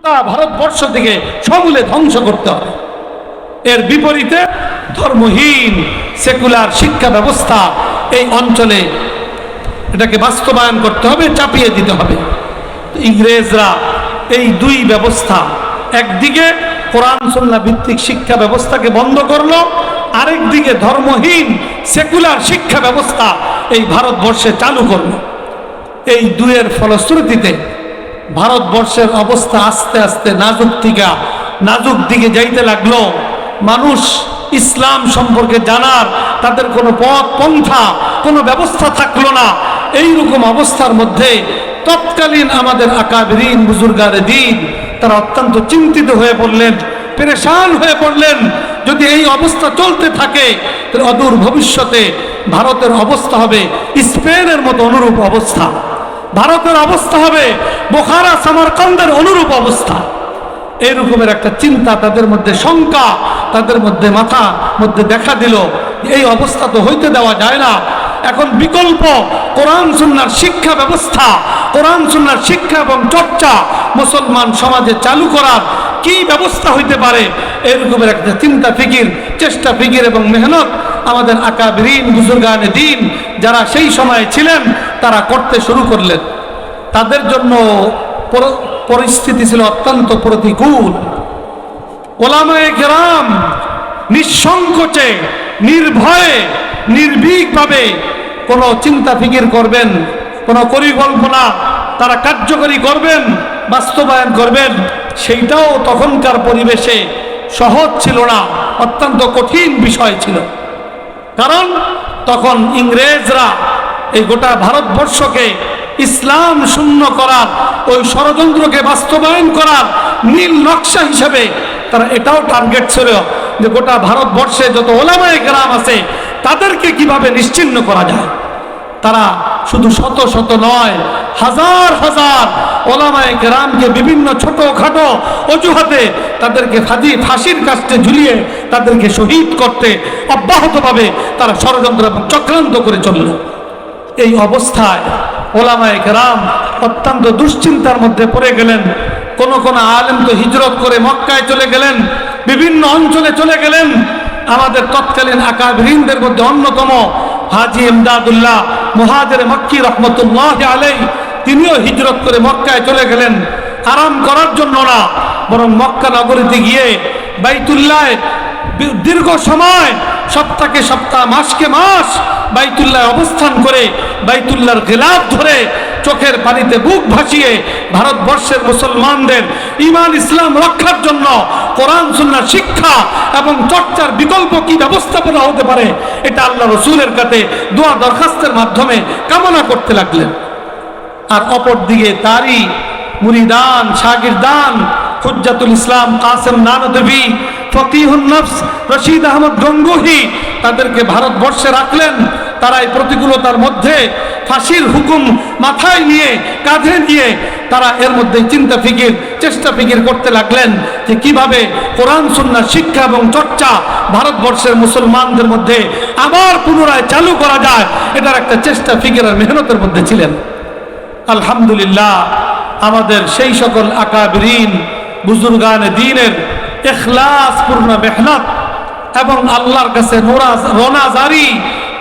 ভারতবর্ষ থেকে সমূলে ধ্বংস করতে হবে। এর বিপরীতে ধর্মহীন সেকুলার শিক্ষা ব্যবস্থা এই অঞ্চলে এটাকে বাস্তবায়ন করতে হবে, চাপিয়ে দিতে হবে। ইংরেজরা এই দুই ব্যবস্থা, একদিকে কোরআন সুন্নাহ ভিত্তিক শিক্ষা ব্যবস্থাকে বন্ধ করলো, আরেকদিকে ধর্মহীন সেকুলার শিক্ষা ব্যবস্থা এই ভারতবর্ষে চালু করলো। এই দুয়ের ফলশ্রুতিতে ভারতবর্ষের অবস্থা আস্তে আস্তে নাজুক দিকে যাইতে লাগলো। মানুষ ইসলাম সম্পর্কে জানার তাদের কোনো পথ পন্থা, কোনো ব্যবস্থা থাকলো না। এইরকম অবস্থার মধ্যে তৎকালীন আমাদের আকাবিরিন বুজুর্গারে দ্বীন তারা অত্যন্ত চিন্তিত হয়ে পড়লেন, পেরেশান হয়ে পড়লেন। যদি এই অবস্থা চলতে থাকে তাহলে অদূর ভবিষ্যতে ভারতের অবস্থা হবে স্পেনের মতো অনুরূপ অবস্থা, ভারতের অবস্থা হবে বোখারা সামারকান্দের অনুরূপ অবস্থা। এইরকমের একটা চিন্তা তাদের মধ্যে, শঙ্কা তাদের মধ্যে মাথা মধ্যে দেখা দিল। এই অবস্থা তো হইতে দেওয়া যায় না। এখন বিকল্প কোরআন সুন্নাহর শিক্ষা ব্যবস্থা, কোরআন সুন্নাহর শিক্ষা এবং চর্চা মুসলমান সমাজে চালু করার কি ব্যবস্থা হইতে পারে, এরকমের একটা চিন্তা ফিকির, চেষ্টা ফিকির এবং মেহনত আমাদের আকাবিরিন বুজুর্গানে দ্বীন যারা সেই সময় ছিলেন তারা করতে শুরু করলেন। তাদের জন্য পরিস্থিতি ছিল অত্যন্ত প্রতিকূল। ওলামায়ে কেরাম নিঃসংকোচে, নির্ভয়ে, নির্ভীকভাবে কোনো চিন্তা ফিকির করবেন, কোনো পরিকল্পনা তারা কার্যকরী করবেন, বাস্তবায়ন করবেন, সেইটাও তখনকার পরিবেশে সহজ ছিল না, অত্যন্ত কঠিন বিষয় ছিল। কারণ তখন ইংরেজরা এই গোটা ভারতবর্ষকে ইসলাম শূন্য করার, ওই ষড়যন্ত্রকে বাস্তবায়ন করার নীল নকশা হিসেবে তারা এটাও টার্গেট ছিল যে গোটা ভারতবর্ষে যত ওলামায়ে কেরাম আছে তাদেরকে কিভাবে নিশ্চিহ্ন করা যায়। তারা শুধু শত শত নয়, হাজার হাজার ওলামায়ে কেরামকে বিভিন্ন ছোটখাটো অজুহাতে তাদেরকে ফাঁসির কাস্টে ঝুলিয়ে তাদেরকে শহীদ করতে অব্যাহতভাবে তারা ষড়যন্ত্র এবং চক্রান্ত করে চলল। এই অবস্থায় ওলামায়ে কেরাম অত্যন্ত দুশ্চিন্তার মধ্যে পড়ে গেলেন। কোন কোন আলেম তো হিজরত করে মক্কায় চলে গেলেন, বিভিন্ন অঞ্চলে চলে গেলেন। আমাদের তৎকালীন আকাবিরিনদের মধ্যে অন্যতম হাজী ইমদাদুল্লাহ মুহাজির মক্কি রহমতুল্লাহ আলাইহি, তিনিও হিজরত করে মক্কায় চলে গেলেন। আরাম করার জন্য না, বরং মক্কা নগরীতে গিয়ে বাইতুল্লাহ দীর্ঘ সময়, সপ্তাহকে সপ্তাহ, মাসকে মাস বাইতুল্লাহ অবস্থান করে বাইতুল্লাহর গিলাফ ধরে চোখের পানিতে বুক ভাসিয়ে ভারতবর্ষের মুসলমানদের ঈমান ইসলাম রক্ষার জন্য কোরআন সুন্নাহ শিক্ষা এবং চর্চার বিকল্প কি ব্যবস্থাপনা হতে পারে এটা আল্লাহ রসুলের কাছে দোয়া দরখাস্তের মাধ্যমে কামনা করতে লাগলেন। আর অপর দিকে তারই মুরিদান, শাগিরদান হুজ্জাতুল ইসলাম কাসেম নানদভী, ফকিহুন নফস রশিদ আহমদ গঙ্গোহী তাদেরকে ভারতবর্ষে রাখলেন। তারা এই প্রতিকূলতার মধ্যে ফাঁসির হুকুম মাথায় নিয়ে, কাঁধে নিয়ে তারা এর মধ্যে চিন্তা ফিকির, চেষ্টা ফিকির করতে লাগলেন যে কিভাবে কোরআন সুন্নাহ শিক্ষা এবং চর্চা ভারতবর্ষের মুসলমানদের মধ্যে আবার পুনরায় চালু করা যায়, এটার একটা চেষ্টা ফিকির আর মেহনতের মধ্যে ছিলেন। আলহামদুলিল্লাহ, আমাদের সেই সকল আকাবিরিন বুজুর্গানে দ্বীনের ইখলাসপূর্ণ মেহনত এবং আল্লাহর কাছে রোনাজারি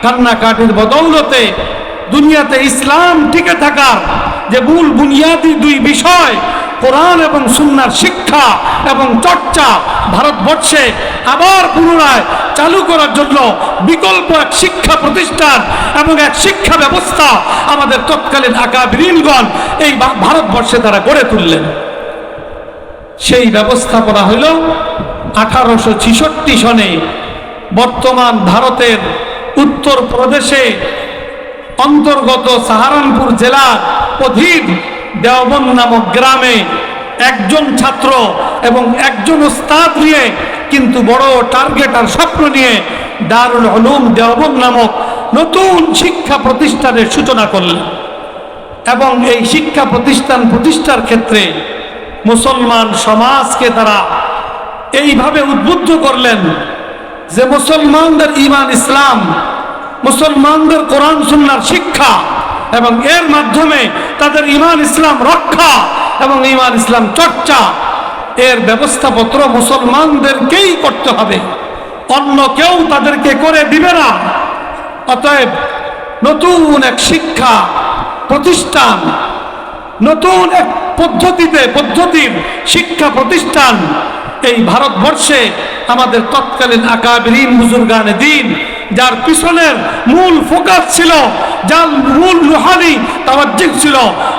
কান্নাকাটির বদৌলতে দুনিয়াতে ইসলাম টিকে থাকার যে মূল বুনিয়াদি দুই বিষয় কোরআন এবং সুন্নাহর শিক্ষা এবং চর্চা ভারতবর্ষে আবার পুনরায় চালু করার জন্য বিকল্প এক শিক্ষা প্রতিষ্ঠান এবং এক শিক্ষা ব্যবস্থা আমাদের তৎকালীন আকাবিরিনগণ এই ভারতবর্ষে তারা গড়ে তুললেন। সেই ব্যবস্থাপনা হইল 1866 সনে বর্তমান ভারতের উত্তর প্রদেশে অন্তর্গত সাহারানপুর জেলার অধীন দেওবন্দ নামক গ্রামে একজন ছাত্র এবং একজন ওস্তাদ নিয়ে, কিন্তু বড় টার্গেট আর স্বপ্ন নিয়ে দারুল উলুম দেওবন্দ নামক নতুন শিক্ষা প্রতিষ্ঠানের সূচনা করলেন। এবং এই শিক্ষা প্রতিষ্ঠার ক্ষেত্রে মুসলমান সমাজকে তারা এইভাবে উদ্বুদ্ধ করলেন যে মুসলমানদের ঈমান ইসলাম, মুসলমানদের কোরআন সুন্নাহর শিক্ষা এবং এর মাধ্যমে তাদের ঈমান ইসলাম রক্ষা এবং ঈমান ইসলাম চর্চা এর ব্যবস্থাপত্র মুসলমানদেরকেই করতে হবে, অন্য কেউ তাদেরকে করে দিবে না। অতএব নতুন এক শিক্ষা প্রতিষ্ঠান, নতুন এক পদ্ধতির শিক্ষা প্রতিষ্ঠান এই ভারতবর্ষে আমাদের তৎকালীন আকাবিরিন বুজুর্গানে দ্বীন, যার পিছনের মূল ফোকাস ছিল, যার মূল রুহানি তাওয়াজ্জুহ ছিল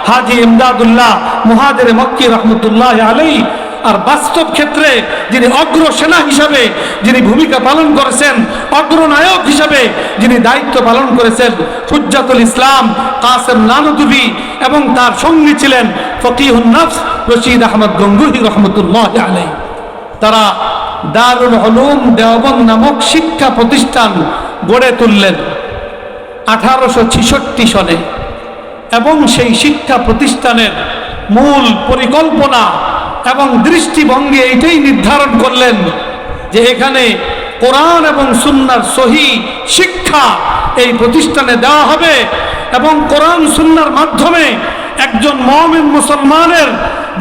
হাজী ইমদাদুল্লাহ মুহাজিরে মক্কি রহমতুল্লাহ আলাইহি। আর বাস্তব ক্ষেত্রে যিনি অগ্রসেনা হিসাবে যিনি ভূমিকা পালন করেছেন, অগ্রনায়ক হিসাবে যিনি দায়িত্ব পালন করেছেন, হুজ্জাতুল ইসলাম কাসেম নানুতুবি, এবং তার সঙ্গী ছিলেন ফকিহুন নফস রশিদ আহমদ গঙ্গুহি রহমতুল্লাহ আলাইহি। তারা দারুল উলুম দেওবন্দ নামক শিক্ষা প্রতিষ্ঠান গড়ে তুললেন 1866 সনে, এবং সেই শিক্ষা প্রতিষ্ঠানের মূল পরিকল্পনা এবং দৃষ্টিভঙ্গি এইটাই নির্ধারণ করলেন যে এখানে কোরআন এবং সুন্নাহর সহি শিক্ষা এই প্রতিষ্ঠানে দেওয়া হবে, এবং কোরআন সুন্নাহর মাধ্যমে একজন মুমিন মুসলমানের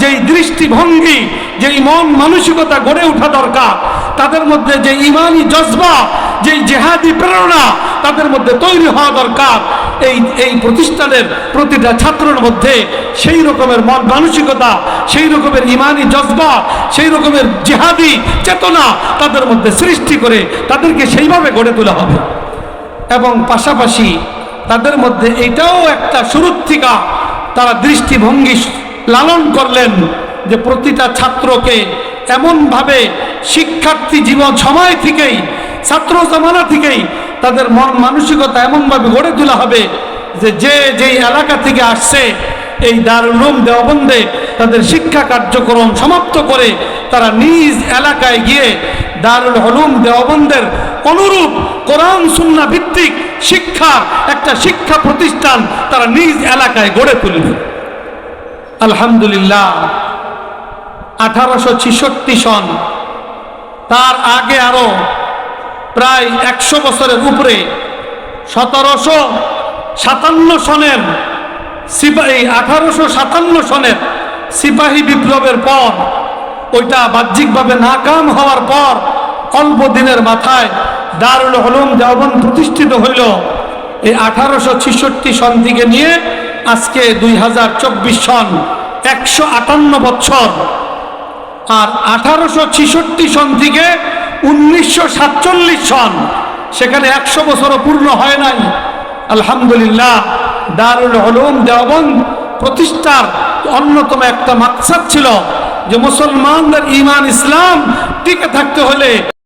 যেই দৃষ্টিভঙ্গি, যেই মন মানসিকতা গড়ে ওঠা দরকার, তাদের মধ্যে যে ইমানি জজবা, যেই জেহাদি প্রেরণা তাদের মধ্যে তৈরি হওয়া দরকার, এই প্রতিষ্ঠানের প্রতিটা ছাত্রের মধ্যে সেই রকমের মন মানসিকতা, সেই রকমের ইমানি জজবা, সেই রকমের জেহাদি চেতনা তাদের মধ্যে সৃষ্টি করে তাদেরকে সেইভাবে গড়ে তোলা হবে। এবং পাশাপাশি তাদের মধ্যে এটাও একটা শুরুর থেকে তারা দৃষ্টিভঙ্গি লালন করলেন যে প্রতিটা ছাত্রকে এমনভাবে শিক্ষার্থী জীবন সময় থেকেই, ছাত্র জমানা থেকেই তাদের মন মানসিকতা এমনভাবে গড়ে তোলা হবে যে যেই এলাকা থেকে আসছে এই দারুল উলুম দেওবন্দে তাদের শিক্ষা কার্যক্রম সমাপ্ত করে তারা নিজ এলাকায় গিয়ে দারুল উলুম দেওবন্দের অনুরূপ কোরআন সুন্নাহ ভিত্তিক শিক্ষার একটা শিক্ষা প্রতিষ্ঠান তারা নিজ এলাকায় গড়ে তুলবে। আলহামদুলিল্লাহ 1866 সন, তার আগে আরো প্রায় 100 বছরের উপরে 1757 সনের সিপাহী 1857 সনের সিপাহী বিপ্লবের পর, ওইটা বাহ্যিকভাবে নাকাম হওয়ার পর অল্প দিনের মাথায় দারুল উলুম দেওবন্দ প্রতিষ্ঠিত হইল। এই 1866 সন থেকে নিয়ে আজকে 2024 সন, 158 বছর। আর 1866 সন থেকে 1947 সন, সেখানে 100 বছরও পূর্ণ হয় নাই। আলহামদুলিল্লাহ, দারুল উলুম দেওবন্দ প্রতিষ্ঠার অন্যতম একটা মাকসাদ ছিল যে মুসলমানদের ঈমান ইসলাম টিকে থাকতে হলে